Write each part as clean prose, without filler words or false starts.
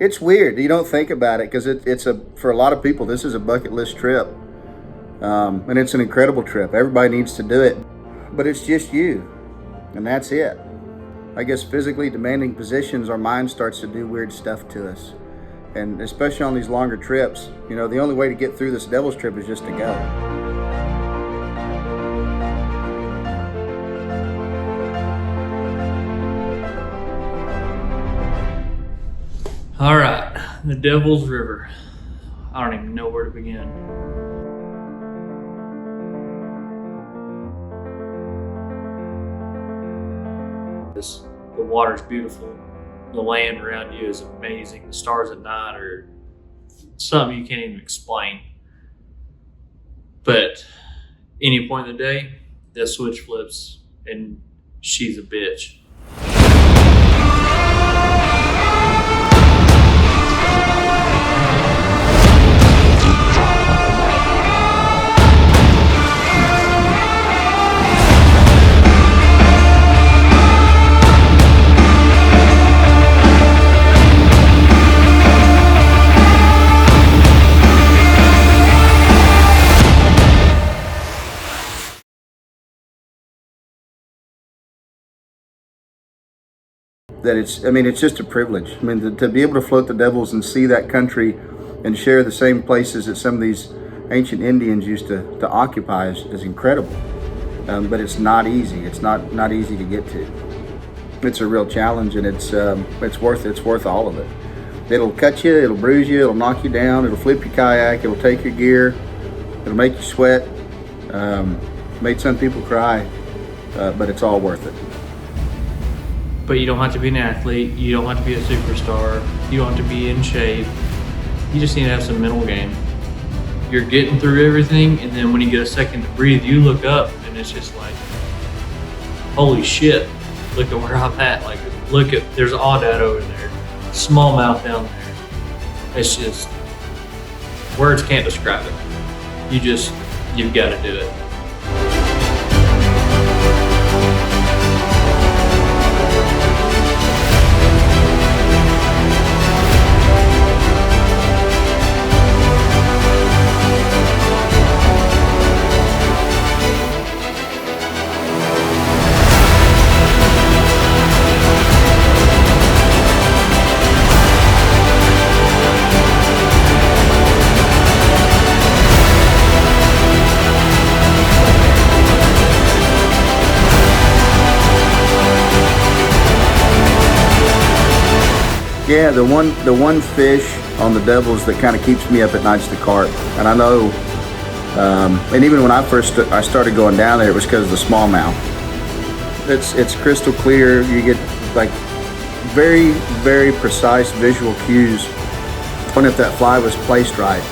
It's weird. You don't think about it because for a lot of people, this is a bucket list trip. And it's an incredible trip. Everybody needs to do it, but it's just you, and that's it. I guess physically demanding positions, our mind starts to do weird stuff to us. And especially on these longer trips, the only way to get through this devil's trip is just to go. All right, the Devil's River. I don't even know where to begin. The water's beautiful. The land around you is amazing. The stars at night are something you can't even explain. But any point in the day, that switch flips and she's a bitch. That it's just a privilege. To be able to float the Devils and see that country and share the same places that some of these ancient Indians used to occupy is incredible. But it's not easy. It's not easy to get to. It's a real challenge, and it's worth all of it. It'll cut you, it'll bruise you, it'll knock you down, it'll flip your kayak, it'll take your gear, it'll make you sweat. Made some people cry, but it's all worth it. But you don't have to be an athlete. You don't have to be a superstar. You don't have to be in shape. You just need to have some mental game. You're getting through everything, and then when you get a second to breathe, you look up, and it's just like, holy shit, look at where I'm at. Like, there's Aoudad over there, smallmouth down there. It's just, words can't describe it. You've got to do it. Yeah, the one fish on the Devils that kind of keeps me up at night is the carp. And I know, and even when I started going down there, it was because of the smallmouth. It's crystal clear. You get like very, very precise visual cues on if that fly was placed right,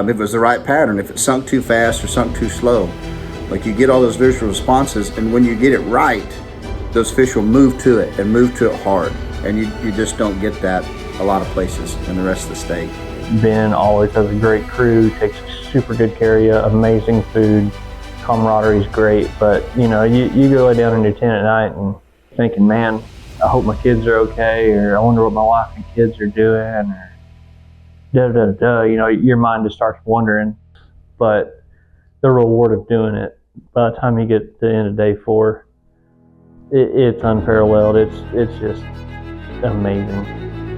if it was the right pattern, if it sunk too fast or sunk too slow. Like, you get all those visual responses, and when you get it right, those fish will move to it and move to it hard. And you just don't get that a lot of places in the rest of the state. Ben always has a great crew, takes super good care of you, amazing food, camaraderie is great. But you go lay down in your tent at night and thinking, man, I hope my kids are okay, or I wonder what my wife and kids are doing, or your mind just starts wondering. But the reward of doing it, by the time you get to the end of day 4, it's unparalleled. It's just amazing.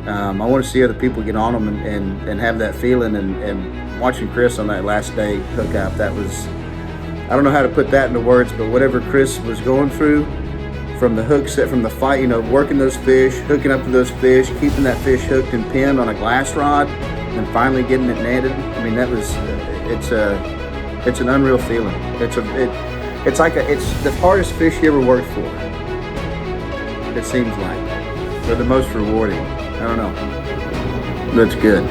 I want to see other people get on them and have that feeling, and watching Chris on that last day hook up, that was, I don't know how to put that into words, but whatever Chris was going through, from the hook set, from the fight, working those fish, hooking up to those fish, keeping that fish hooked and pinned on a glass rod, and finally getting it netted. It's an unreal feeling. It's the hardest fish you ever worked for. It seems like. They're the most rewarding. I don't know. That's good.